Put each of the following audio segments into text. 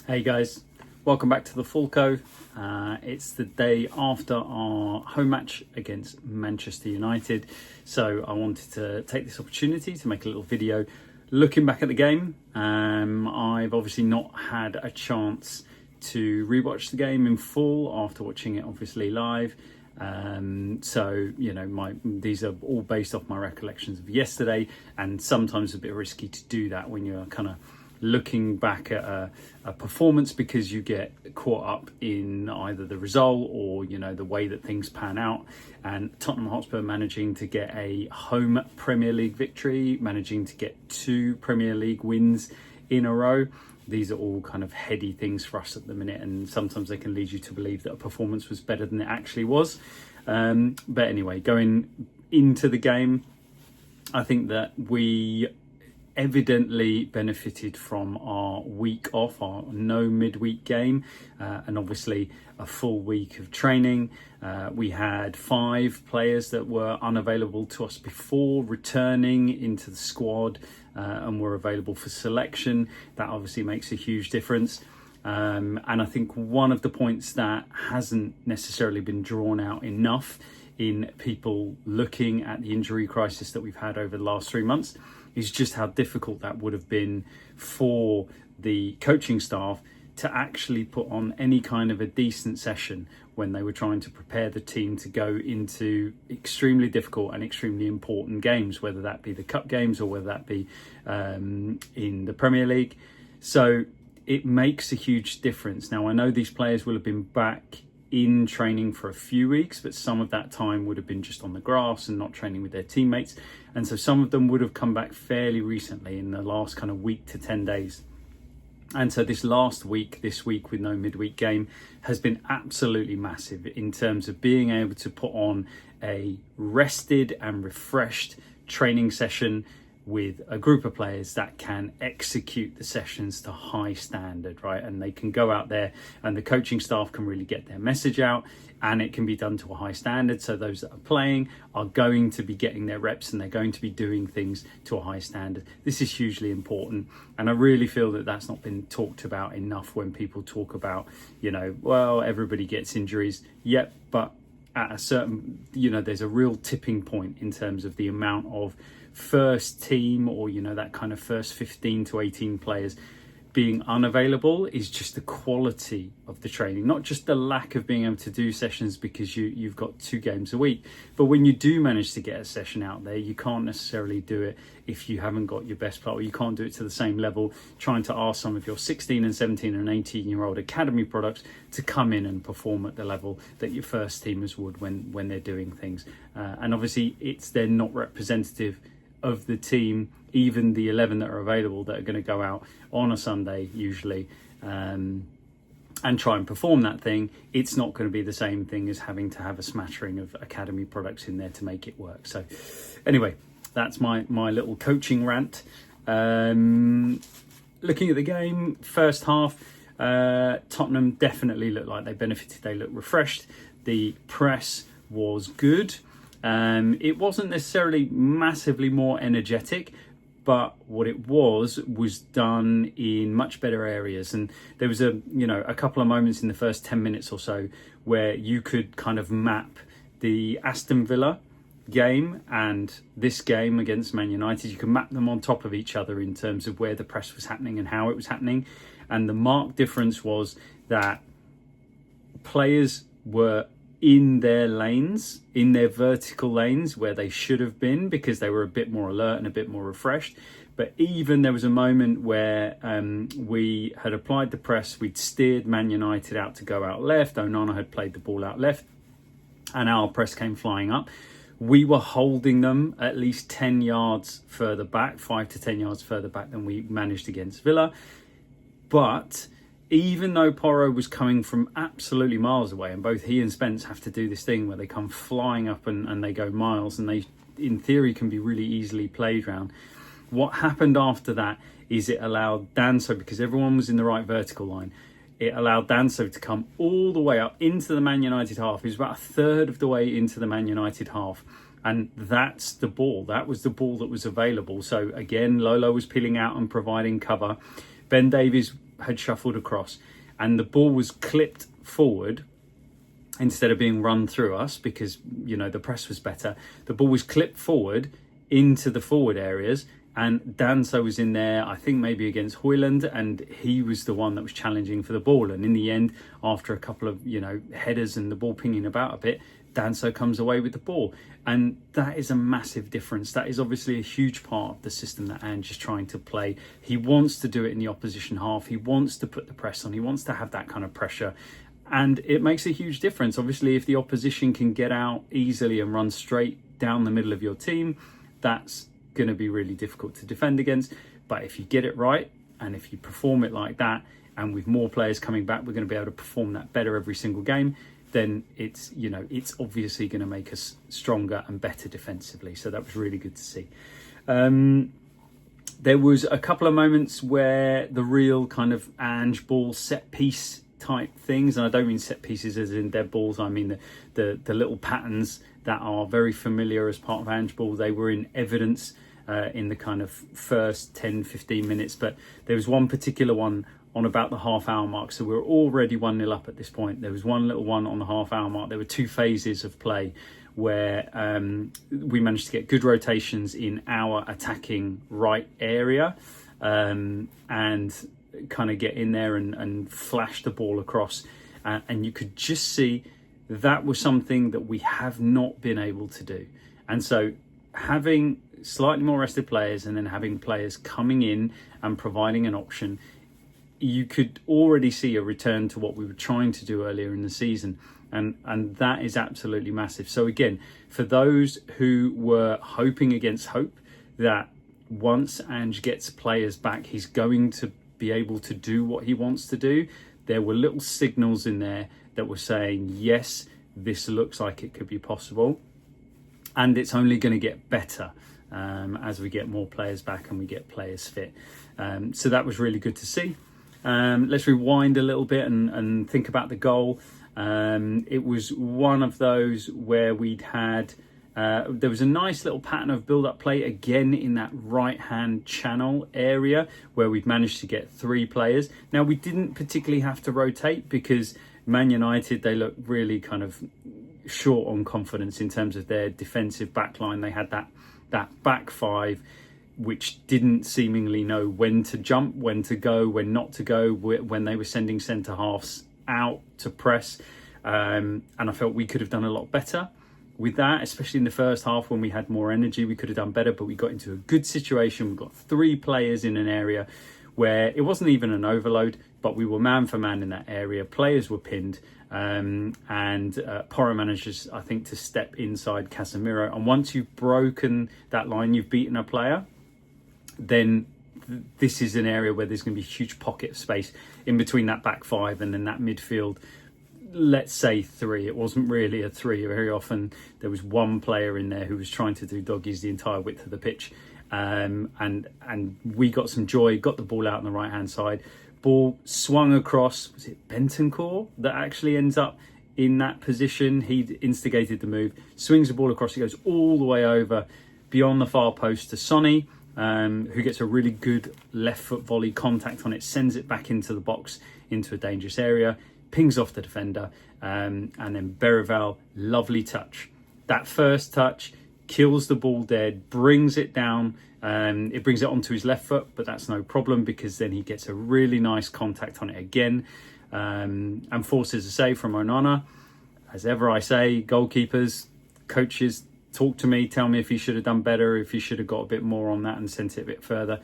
Hey guys, welcome back to the Falco. It's the day after our home match against Manchester United, so I wanted to take this opportunity to make a little video looking back at the game. I've obviously not had a chance to rewatch the game in full after watching it obviously live. So you know, these are all based off my recollections of yesterday, and sometimes a bit risky to do that when you're kind of looking back at a performance, because you get caught up in either the result or, you know, the way that things pan out. And Tottenham Hotspur managing to get a home Premier League victory, managing to get 2 Premier League wins in a row. These are all kind of heady things for us at the minute, and sometimes they can lead you to believe that a performance was better than it actually was. But anyway, going into the game, I think that we evidently benefited from our week off, our no midweek game, and obviously a full week of training. We had 5 players that were unavailable to us before returning into the squad and were available for selection. That obviously makes a huge difference. And I think one of the points that hasn't necessarily been drawn out enough in people looking at the injury crisis that we've had over the last 3 months is just how difficult that would have been for the coaching staff to actually put on any kind of a decent session when they were trying to prepare the team to go into extremely difficult and extremely important games, whether that be the cup games or whether that be in the Premier League. So it makes a huge difference. Now, I know these players will have been back in training for a few weeks, but some of that time would have been just on the grass and not training with their teammates. And so some of them would have come back fairly recently in the last kind of week to 10 days. And so this week with no midweek game has been absolutely massive in terms of being able to put on a rested and refreshed training session with a group of players that can execute the sessions to high standard, right? And they can go out there and the coaching staff can really get their message out, and it can be done to a high standard. So those that are playing are going to be getting their reps and they're going to be doing things to a high standard. This is hugely important. And I really feel that that's not been talked about enough when people talk about, you know, well, everybody gets injuries. Yep, but at a certain, you know, there's a real tipping point in terms of the amount of first team, or, you know, that kind of first 15 to 18 players being unavailable is just the quality of the training, not just the lack of being able to do sessions because you've got 2 games a week. But when you do manage to get a session out there, you can't necessarily do it if you haven't got your best player, or you can't do it to the same level, trying to ask some of your 16 and 17 and 18-year-old academy products to come in and perform at the level that your first teamers would when they're doing things. And obviously they're not representative of the team, even the 11 that are available, that are going to go out on a Sunday usually and try and perform that thing. It's not going to be the same thing as having to have a smattering of academy products in there to make it work. So anyway, that's my little coaching rant. Looking at the game, first half, Tottenham definitely looked like they benefited. They looked refreshed. The press was good. It wasn't necessarily massively more energetic, but what it was done in much better areas. And there was a couple of moments in the first 10 minutes or so where you could kind of map the Aston Villa game and this game against Man United. You could map them on top of each other in terms of where the press was happening and how it was happening. And the marked difference was that players were in their lanes, in their vertical lanes where they should have been, because they were a bit more alert and a bit more refreshed. But even there was a moment where we had applied the press, we'd steered Man United out to go out left, Onana had played the ball out left, and our press came flying up. We were holding them at least 10 yards further back, 5 to 10 yards further back than we managed against Villa. But even though Porro was coming from absolutely miles away, and both he and Spence have to do this thing where they come flying up and they go miles, and they, in theory, can be really easily played around. What happened after that is it allowed Danso, because everyone was in the right vertical line, it allowed Danso to come all the way up into the Man United half. He was about a third of the way into the Man United half. And that's the ball. That was the ball that was available. So again, Lolo was peeling out and providing cover. Ben Davies had shuffled across and the ball was clipped forward instead of being run through us because, you know, the press was better. The ball was clipped forward into the forward areas, and Danso was in there, I think maybe against Højlund, and he was the one that was challenging for the ball. And in the end, after a couple of, you know, headers and the ball pinging about a bit, Danso comes away with the ball. And that is a massive difference. That is obviously a huge part of the system that Ange is trying to play. He wants to do it in the opposition half. He wants to put the press on. He wants to have that kind of pressure. And it makes a huge difference. Obviously, if the opposition can get out easily and run straight down the middle of your team, that's going to be really difficult to defend against. But if you get it right, and if you perform it like that, and with more players coming back, we're going to be able to perform that better every single game, then it's, you know, it's obviously going to make us stronger and better defensively. So that was really good to see. There was a couple of moments where the real kind of Ange ball set piece type things, and I don't mean set pieces as in dead balls, I mean the little patterns that are very familiar as part of Ange ball. They were in evidence in the kind of first 10-15 minutes, but there was one particular one on about the half-hour mark, so we were already 1-0 up at this point. There was one little one on the half-hour mark. There were two phases of play where we managed to get good rotations in our attacking right area, and kind of get in there and flash the ball across, and you could just see that was something that we have not been able to do. And so having slightly more rested players and then having players coming in and providing an option, you could already see a return to what we were trying to do earlier in the season, and that is absolutely massive. So again, for those who were hoping against hope that once Ange gets players back, he's going to be able to do what he wants to do, there were little signals in there that were saying, yes, this looks like it could be possible, and it's only going to get better as we get more players back and we get players fit. So that was really good to see. Let's rewind a little bit and think about the goal. It was one of those where we'd had there was a nice little pattern of build-up play again in that right-hand channel area where we've managed to get three players. Now, we didn't particularly have to rotate because Man United, they look really kind of short on confidence in terms of their defensive backline. They had that back five which didn't seemingly know when to jump, when to go, when not to go, when they were sending centre halves out to press. And I felt we could have done a lot better with that, especially in the first half when we had more energy. We could have done better, but we got into a good situation. We got three players in an area where it wasn't even an overload, but we were man for man in that area. Players were pinned, and Porro manages, I think, to step inside Casemiro. And once you've broken that line, you've beaten a player, then this is an area where there's going to be a huge pocket of space in between that back five and then that midfield. Let's say three. It wasn't really a three. Very often there was one player in there who was trying to do doggies the entire width of the pitch, and we got some joy, got the ball out on the right hand side, ball swung across. Was it Bentancur that actually ends up in that position? He instigated the move, swings the ball across, it goes all the way over beyond the far post to Sonny, who gets a really good left foot volley contact on it, sends it back into the box, into a dangerous area, pings off the defender, and then Bergwijn, lovely touch. That first touch kills the ball dead, brings it down, it brings it onto his left foot, but that's no problem because then he gets a really nice contact on it again, and forces a save from Onana. As ever I say, goalkeepers, coaches, talk to me, tell me if he should have done better, if he should have got a bit more on that and sent it a bit further.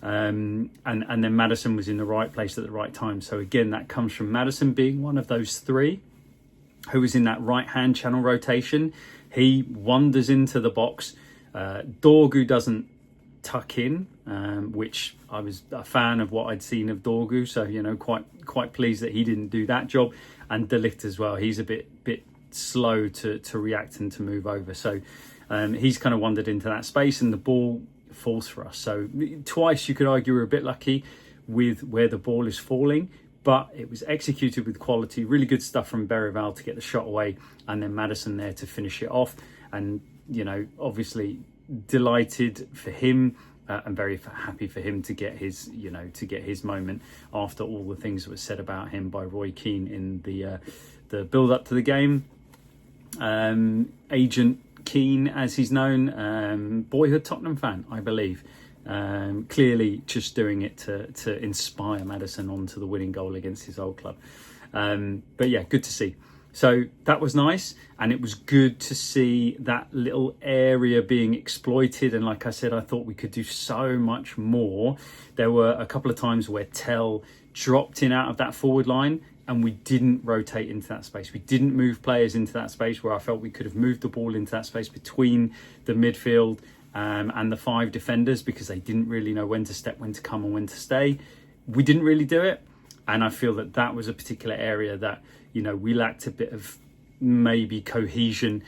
And then Maddison was in the right place at the right time. So again, that comes from Maddison being one of those three who was in that right-hand channel rotation. He wanders into the box. Dorgu doesn't tuck in, which I was a fan of what I'd seen of Dorgu. So, you know, quite pleased that he didn't do that job. And De Ligt as well. He's a bit slow to react and to move over. So he's kind of wandered into that space and the ball falls for us. So twice you could argue we're a bit lucky with where the ball is falling, but it was executed with quality. Really good stuff from Bergwijn to get the shot away, and then Maddison there to finish it off. And, you know, obviously delighted for him I'm very happy for him to get his, to get his moment after all the things that were said about him by Roy Keane in the build up to the game. Agent Keane, as he's known, boyhood Tottenham fan, I believe. Clearly just doing it to inspire Maddison onto the winning goal against his old club. But yeah, good to see. So that was nice, and it was good to see that little area being exploited. And like I said, I thought we could do so much more. There were a couple of times where Tell dropped in out of that forward line, and we didn't rotate into that space. We didn't move players into that space where I felt we could have moved the ball into that space between the midfield and the 5 defenders, because they didn't really know when to step, when to come, and when to stay. We didn't really do it. And I feel that was a particular area that, we lacked a bit of maybe cohesion,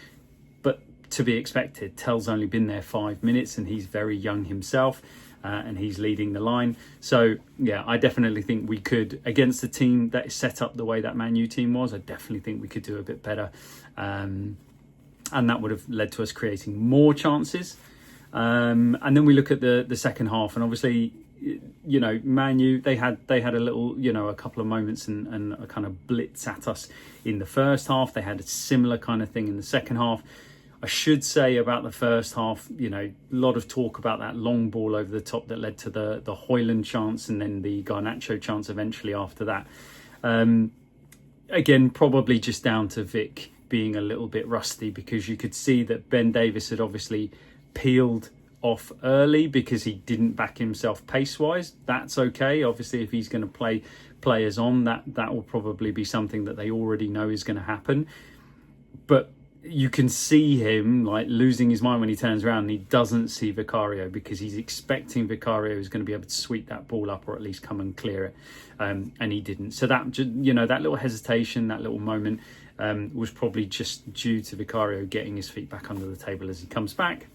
but to be expected. Tell's only been there 5 minutes, and he's very young himself, and he's leading the line. So, yeah, I definitely think we could, against a team that is set up the way that Man Utd team was, I definitely think we could do a bit better. And that would have led to us creating more chances. And then we look at the second half, and obviously, Man U, they had a little, a couple of moments and a kind of blitz at us in the first half. They had a similar kind of thing in the second half. I should say about the first half, a lot of talk about that long ball over the top that led to the Højlund chance, and then the Garnacho chance eventually after that. Again, probably just down to Vic being a little bit rusty, because you could see that Ben Davies had obviously peeled off early because he didn't back himself pace-wise. That's okay. Obviously, if he's going to play players on, that will probably be something that they already know is going to happen. But you can see him like losing his mind when he turns around and he doesn't see Vicario, because he's expecting Vicario is going to be able to sweep that ball up or at least come and clear it, and he didn't. So that, that little hesitation, that little moment was probably just due to Vicario getting his feet back under the table as he comes back.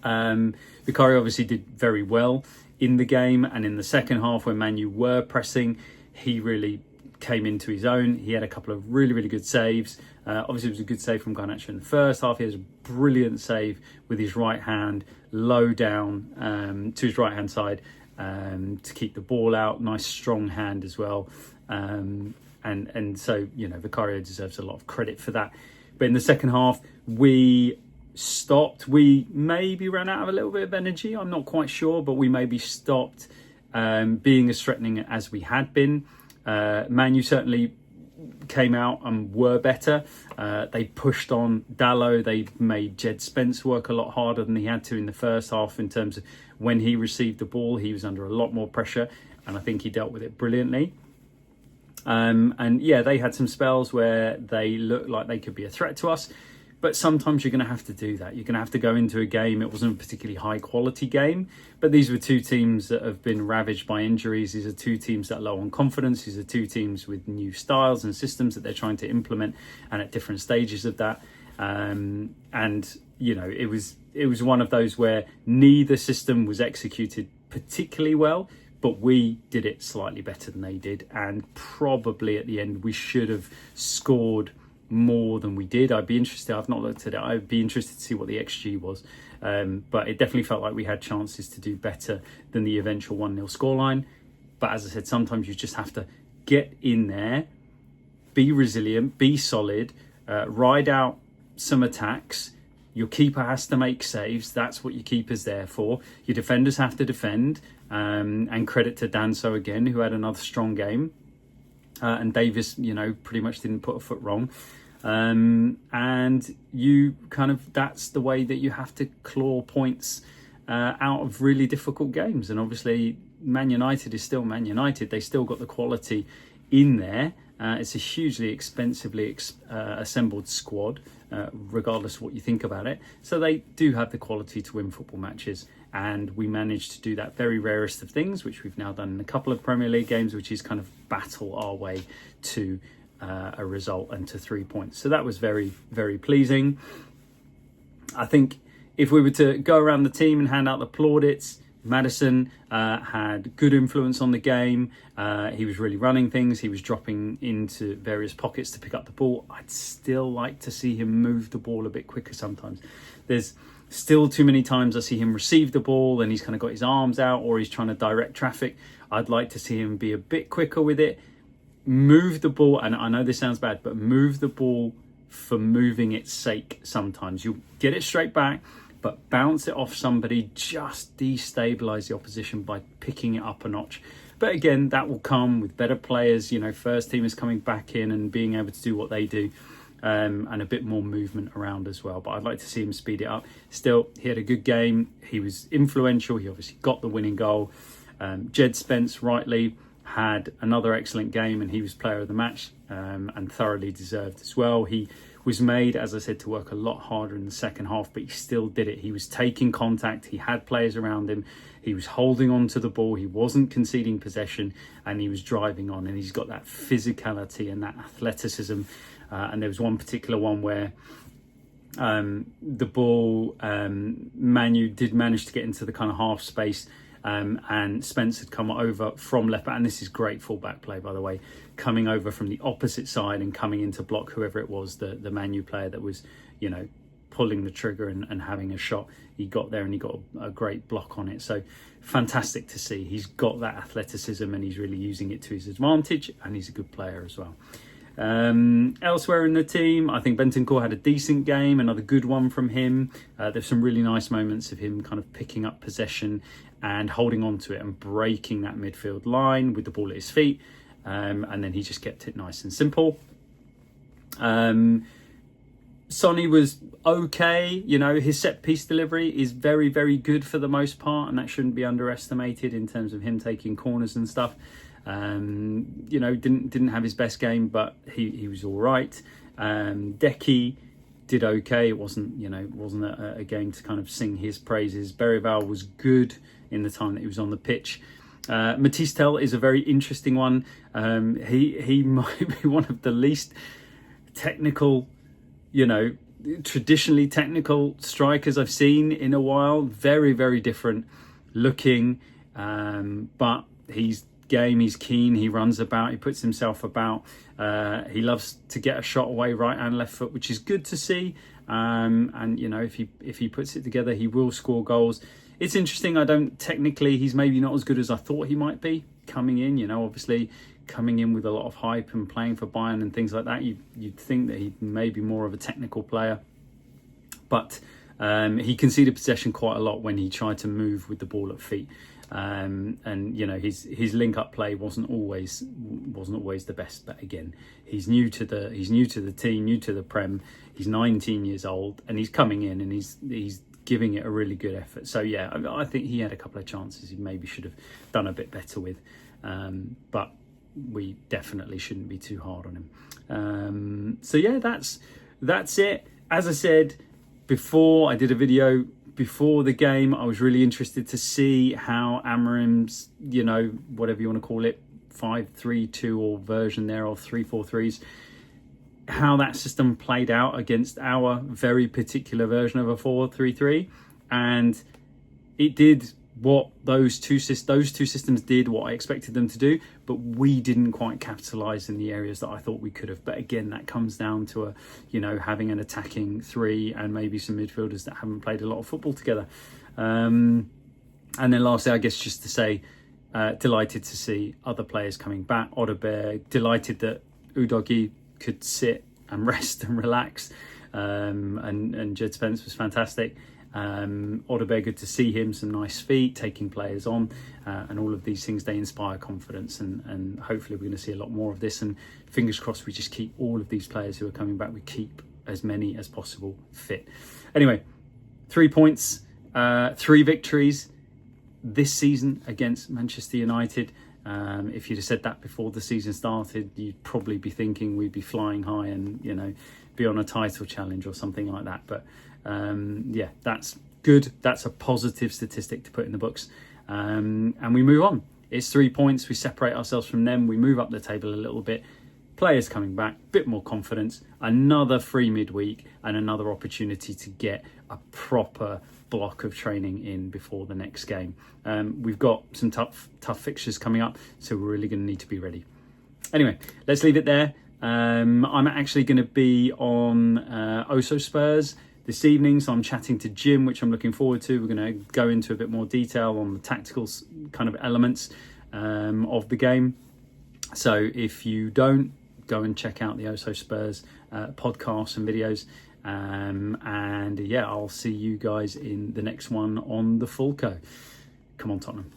Vicario obviously did very well in the game, and in the second half when Man U were pressing, he really came into his own. He had a couple of really, really good saves. Obviously, it was a good save from Garnacho in the first half. He has a brilliant save with his right hand, low down to his right hand side to keep the ball out. Nice strong hand as well. And so, Vicario deserves a lot of credit for that. But in the second half, we stopped. We maybe ran out of a little bit of energy. I'm not quite sure, but we maybe stopped being as threatening as we had been. Man U certainly came out and were better. They pushed on Dalot. They made Jed Spence work a lot harder than he had to in the first half in terms of when he received the ball. He was under a lot more pressure, and I think he dealt with it brilliantly. And yeah, they had some spells where they looked like they could be a threat to us. But sometimes you're going to have to do that. You're going to have to go into a game. It wasn't a particularly high quality game, but these were two teams that have been ravaged by injuries. These are two teams that are low on confidence. These are two teams with new styles and systems that they're trying to implement, and at different stages of that. And it was one of those where neither system was executed particularly well, but we did it slightly better than they did. And probably at the end, we should have scored more than we did. I'd be interested. I've not looked at it. I'd be interested to see what the XG was. But it definitely felt like we had chances to do better than the eventual 1-0 scoreline. But as I said, sometimes you just have to get in there, be resilient, be solid, ride out some attacks. Your keeper has to make saves. That's what your keeper's there for. Your defenders have to defend. And credit to Danso again, who had another strong game. And Davis, pretty much didn't put a foot wrong. And you that's the way that you have to claw points out of really difficult games. And obviously, Man United is still Man United. They still got the quality in there. It's a hugely expensively assembled squad, regardless of what you think about it. So they do have the quality to win football matches. And we managed to do that very rarest of things, which we've now done in a couple of Premier League games, which is kind of battle our way to a result and to 3 points. So that was very, very pleasing. I think if we were to go around the team and hand out the plaudits, Maddison had good influence on the game. He was really running things. He was dropping into various pockets to pick up the ball. I'd still like to see him move the ball a bit quicker sometimes. There's Still too many times I see him receive the ball and he's kind of got his arms out, or he's trying to direct traffic. I'd like to see him be a bit quicker with it. Move the ball, and I know this sounds bad, but move the ball for moving its sake. Sometimes you'll get it straight back, but bounce it off somebody, just destabilize the opposition by picking it up a notch. But again, that will come with better players, you know, first teamers coming back in and being able to do what they do, and a bit more movement around as well. But I'd like to see him speed it up. Still, he had a good game. He was influential. He obviously got the winning goal. Jed Spence rightly had another excellent game, and he was player of the match, and thoroughly deserved as well. He was made, as I said, to work a lot harder in the second half, but he still did it. He was taking contact. He had players around him. He was holding on to the ball. He wasn't conceding possession, and he was driving on, and he's got that physicality and that athleticism. And there was one particular one where the ball, Man Utd did manage to get into the kind of half space, and Spence had come over from left back, and this is great fullback play, by the way, coming over from the opposite side and coming into block whoever it was, the Man U player that was, you know, pulling the trigger and having a shot. He got there and he got a great block on it. So fantastic to see. He's got that athleticism and he's really using it to his advantage, and he's a good player as well. Elsewhere in the team, I think Bentancur had a decent game, another good one from him. There's some really nice moments of him kind of picking up possession and holding on to it and breaking that midfield line with the ball at his feet, and then he just kept it nice and simple. Sonny was okay, you know, his set piece delivery is very, very good for the most part, and that shouldn't be underestimated in terms of him taking corners and stuff. You know, didn't have his best game, but he was all right. Decky did okay. It wasn't a game to kind of sing his praises. Berrival was good in the time that he was on the pitch. Matisse Tell is a very interesting one. He might be one of the least technical, you know, traditionally technical strikers I've seen in a while. Very, very different looking, but he's game, he's keen, he runs about, he puts himself about, he loves to get a shot away right and left foot, which is good to see, and you know, if he puts it together, he will score goals. It's interesting, he's maybe not as good as I thought he might be coming in, you know, obviously coming in with a lot of hype and playing for Bayern and things like that, you'd think that he may be more of a technical player, but he conceded possession quite a lot when he tried to move with the ball at feet. And you know, his link up play wasn't always the best, but again, he's new to the team, new to the Prem. He's 19 years old and he's coming in and he's giving it a really good effort. So yeah, I think he had a couple of chances he maybe should have done a bit better with, but we definitely shouldn't be too hard on him. So yeah, that's it. As I said before, I did a video before the game. I was really interested to see how Amorim's, you know, whatever you want to call it, 5-3-2 or version there of 3-4-3s, how that system played out against our very particular version of a 4-3-3, and it did what those two systems did, what I expected them to do, but we didn't quite capitalise in the areas that I thought we could have. But again, that comes down to having an attacking three and maybe some midfielders that haven't played a lot of football together. And then lastly, I guess just to say, delighted to see other players coming back. Odeberg, delighted that Udogie could sit and rest and relax, and Jed Spence was fantastic. Odeberg, good to see him, some nice feet, taking players on, and all of these things, they inspire confidence, and hopefully we're going to see a lot more of this, and fingers crossed we just keep all of these players who are coming back, we keep as many as possible fit. Anyway, 3 points, 3 victories this season against Manchester United. If you'd have said that before the season started, you'd probably be thinking we'd be flying high and, you know, be on a title challenge or something like that. But yeah, that's good. That's a positive statistic to put in the books. And we move on. It's 3 points. We separate ourselves from them. We move up the table a little bit. Players coming back, bit more confidence, another free midweek and another opportunity to get a proper block of training in before the next game. We've got some tough fixtures coming up, so we're really going to need to be ready. Anyway, let's leave it there. I'm actually going to be on Oso Spurs this evening. So I'm chatting to Jim, which I'm looking forward to. We're going to go into a bit more detail on the tactical kind of elements of the game. So if you don't, go and check out the Oso Spurs podcasts and videos. And yeah, I'll see you guys in the next one on the Fulco. Come on, Tottenham.